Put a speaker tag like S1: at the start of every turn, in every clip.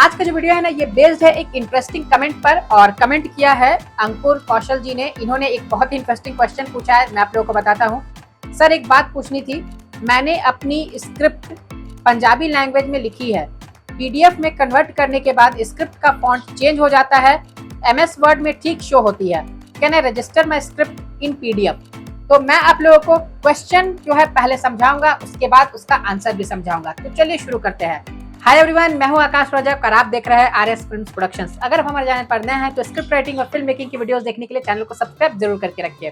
S1: आज का जो वीडियो है ना, ये बेस्ड है एक इंटरेस्टिंग कमेंट पर, और कमेंट किया है अंकुर कौशल जी ने। इन्होंने एक बहुत ही इंटरेस्टिंग क्वेश्चन पूछा है, मैं आप लोगों को बताता हूँ। सर, एक बात पूछनी थी। मैंने अपनी स्क्रिप्ट पंजाबी लैंग्वेज में लिखी है, पीडीएफ में कन्वर्ट करने के बाद स्क्रिप्ट का फॉन्ट चेंज हो जाता है, एमएस वर्ड में ठीक शो होती है। Can I register my script in PDF? तो मैं आप लोगों को क्वेश्चन जो है पहले समझाऊंगा, उसके बाद उसका आंसर भी समझाऊंगा। तो चलिए शुरू करते हैं। हाय एवरीवन, मैं हूं आकाश रजक और आप देख रहे हैं आरएस फिल्म्स प्रोडक्शंस। अगर आप हमारे चैनल पर नए हैं तो स्क्रिप्ट राइटिंग और फिल्म मेकिंग की वीडियोस देखने के लिए चैनल को सब्सक्राइब जरूर करके रखिए।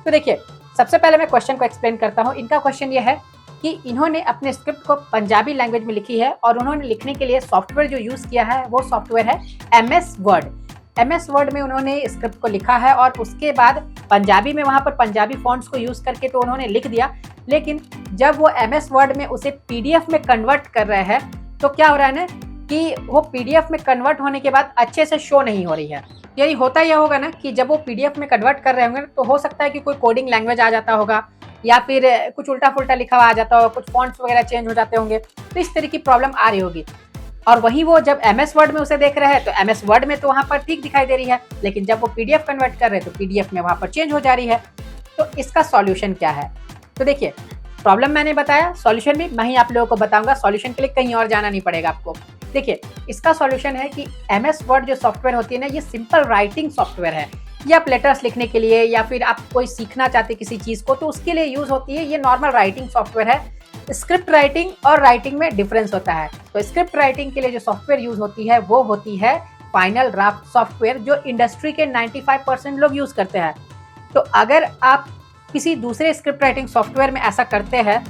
S1: तो देखिए, सबसे पहले मैं क्वेश्चन को एक्सप्लेन करता हूं। इनका क्वेश्चन ये है कि इन्होंने अपने स्क्रिप्ट को पंजाबी लैंग्वेज में लिखी है और उन्होंने लिखने के लिए सॉफ्टवेयर जो यूज किया है वो सॉफ्टवेयर है एमएस वर्ड। एमएस वर्ड में उन्होंने स्क्रिप्ट को लिखा है और उसके बाद पंजाबी में वहां पर पंजाबी फॉन्ट्स को यूज करके तो उन्होंने लिख दिया, लेकिन जब वो एमएस वर्ड में उसे पीडीएफ में कन्वर्ट कर रहे हैं तो क्या हो रहा है ना कि वो पीडीएफ में कन्वर्ट होने के बाद अच्छे से शो नहीं हो रही है। यानी होता यह होगा ना कि जब वो पीडीएफ में कन्वर्ट कर रहे होंगे तो हो सकता है कि कोई कोडिंग लैंग्वेज आ जाता होगा या फिर कुछ उल्टा फुल्टा लिखा हुआ आ जाता होगा, कुछ फॉन्ट्स वगैरह चेंज हो जाते होंगे, तो इस तरह की प्रॉब्लम आ रही होगी। और वही वो जब एमएस वर्ड में उसे देख रहे हैं तो एमएस वर्ड में तो वहां पर ठीक दिखाई दे रही है, लेकिन जब वो पीडीएफ कन्वर्ट कर रहे हैं तो पीडीएफ में वहां पर चेंज हो जा रही है। तो इसका सॉल्यूशन क्या है? तो देखिए, प्रॉब्लम मैंने बताया, सॉल्यूशन भी मैं ही आप लोगों को बताऊंगा। सॉल्यूशन के लिए कहीं और जाना नहीं पड़ेगा आपको। देखिए, इसका सॉल्यूशन है कि एमएस वर्ड जो सॉफ्टवेयर होती है ना, ये सिंपल राइटिंग सॉफ्टवेयर है। ये आप लेटर्स लिखने के लिए या फिर आप कोई सीखना चाहते किसी चीज को तो उसके लिए यूज होती है। ये नॉर्मल राइटिंग सॉफ्टवेयर है। स्क्रिप्ट राइटिंग और राइटिंग में डिफरेंस होता है। तो स्क्रिप्ट राइटिंग के लिए जो सॉफ्टवेयर यूज होती है वो होती है फाइनल ड्राफ्ट सॉफ्टवेयर, जो इंडस्ट्री के 95% लोग यूज करते हैं। तो अगर आप किसी दूसरे स्क्रिप्ट राइटिंग सॉफ्टवेयर में ऐसा करते हैं,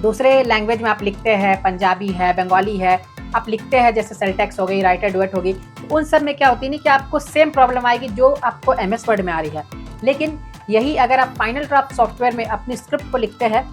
S1: दूसरे लैंग्वेज में आप लिखते हैं, पंजाबी है, बंगाली है, आप लिखते हैं, जैसे सेलटेक्स हो गई, राइटर डुएट होगी, तो उन सब में क्या होती है ना कि आपको सेम प्रॉब्लम आएगी जो आपको एमएस वर्ड में आ रही है। लेकिन यही अगर आप फाइनल ड्राफ्ट सॉफ्टवेयर में अपनी स्क्रिप्ट को लिखते हैं,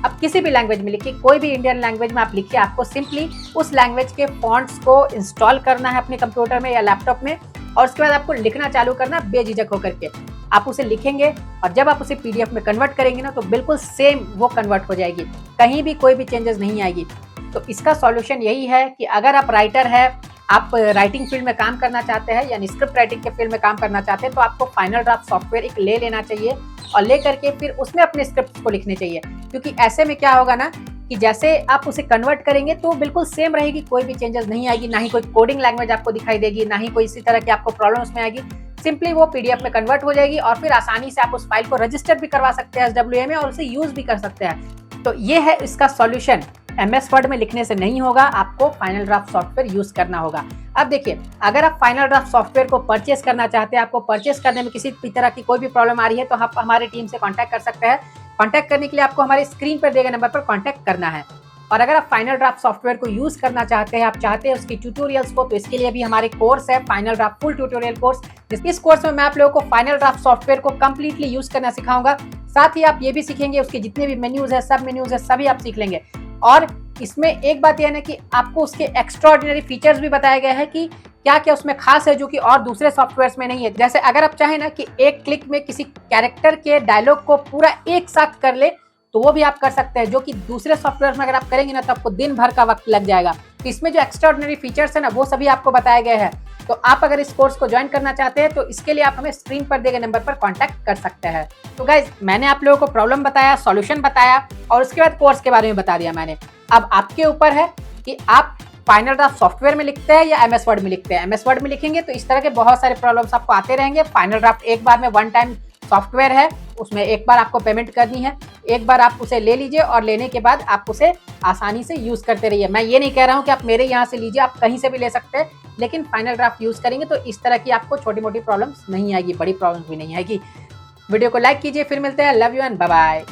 S1: आप किसी भी लैंग्वेज में लिखिए, कोई भी इंडियन लैंग्वेज में आप लिखिए, आपको सिंपली उस लैंग्वेज के फॉन्ट्स को इंस्टॉल करना है अपने कंप्यूटर में या लैपटॉप में, और उसके बाद आपको लिखना चालू करना बेझिझक होकर के। आप उसे लिखेंगे और जब आप उसे पीडीएफ में कन्वर्ट करेंगे ना तो बिल्कुल सेम वो कन्वर्ट हो जाएगी, कहीं भी कोई भी चेंजेस नहीं आएगी। तो इसका सॉल्यूशन यही है कि अगर आप राइटर है, आप राइटिंग फील्ड में काम करना चाहते हैं यानी स्क्रिप्ट राइटिंग के फील्ड में काम करना चाहते हैं, तो आपको फाइनल ड्राफ्ट सॉफ्टवेयर एक ले लेना चाहिए और ले करके फिर उसमें अपने स्क्रिप्ट को लिखने चाहिए। क्योंकि ऐसे में क्या होगा ना कि जैसे आप उसे कन्वर्ट करेंगे तो बिल्कुल सेम रहेगी, कोई भी चेंजेस नहीं आएगी, ना ही कोई कोडिंग लैंग्वेज आपको दिखाई देगी, ना ही कोई इसी तरह की आपको प्रॉब्लम उसमें आएगी। सिंपली वो पीडीएफ में कन्वर्ट हो जाएगी और फिर आसानी से आप उस फाइल को रजिस्टर भी करवा सकते हैं एसडब्ल्यूए में और उसे यूज भी कर सकते हैं। तो ये है इसका सॉल्यूशन। एमएस वर्ड में लिखने से नहीं होगा, आपको फाइनल ड्राफ्ट सॉफ्टवेयर यूज करना होगा। अब देखिए, अगर आप फाइनल ड्राफ्ट सॉफ्टवेयर को परचेस करना चाहते हैं, आपको परचेस करने में किसी भी तरह की कोई भी प्रॉब्लम आ रही है, तो आप हमारे टीम से कांटेक्ट कर सकते हैं। कांटेक्ट करने के लिए आपको हमारे स्क्रीन पर दिए गए नंबर पर कांटेक्ट करना है। और अगर आप फाइनल ड्राफ्ट सॉफ्टवेयर को यूज करना चाहते हैं, आप चाहते हैं उसकी ट्यूटोरियल्स को, तो इसके लिए भी हमारे कोर्स है final draft full tutorial course. इस कोर्स में मैं आप लोगों को फाइनल ड्राफ्ट सॉफ्टवेयर को कंप्लीटली यूज करना सिखाऊंगा। साथ ही आप ये भी सीखेंगे उसके जितने भी मेन्यूज है, सब मेन्यूज है, सभी आप सीख लेंगे। और इसमें एक बात यह है ना कि आपको उसके एक्स्ट्राऑर्डिनरी फीचर्स भी बताए गए हैं कि क्या क्या उसमें खास है जो कि और दूसरे सॉफ्टवेयर्स में नहीं है। जैसे अगर आप चाहें ना कि एक क्लिक में किसी कैरेक्टर के डायलॉग को पूरा एक साथ कर ले, तो वो भी आप कर सकते हैं, जो कि दूसरे सॉफ्टवेयर में अगर आप करेंगे ना तो आपको दिन भर का वक्त लग जाएगा। तो इसमें जो एक्स्ट्राऑर्डिनरी फीचर्स है ना वो सभी आपको बताए गए हैं। तो आप अगर इस कोर्स को ज्वाइन करना चाहते हैं तो इसके लिए आप हमें स्क्रीन पर दिए गए नंबर पर कांटेक्ट कर सकते हैं। तो गाइज, मैंने आप लोगों को प्रॉब्लम बताया, सॉल्यूशन बताया और उसके बाद कोर्स के बारे में बता दिया मैंने। अब आपके ऊपर है कि आप फाइनल ड्राफ्ट सॉफ्टवेयर में लिखते हैं या एमएस वर्ड में लिखते हैं। एमएस वर्ड में लिखेंगे तो इस तरह के बहुत सारे प्रॉब्लम्स आपको आते रहेंगे। फाइनल ड्राफ्ट एक बार में वन टाइम सॉफ्टवेयर है, उसमें एक बार आपको पेमेंट करनी है, एक बार आप उसे ले लीजिए और लेने के बाद आप उसे आसानी से यूज करते रहिए। मैं ये नहीं कह रहा हूँ कि आप मेरे यहाँ से लीजिए, आप कहीं से भी ले सकते हैं, लेकिन फाइनल ड्राफ्ट यूज करेंगे तो इस तरह की आपको छोटी मोटी प्रॉब्लम्स नहीं आएगी, बड़ी प्रॉब्लम्स भी नहीं आएगी। वीडियो को लाइक कीजिए, फिर मिलते हैं। Love you and bye bye.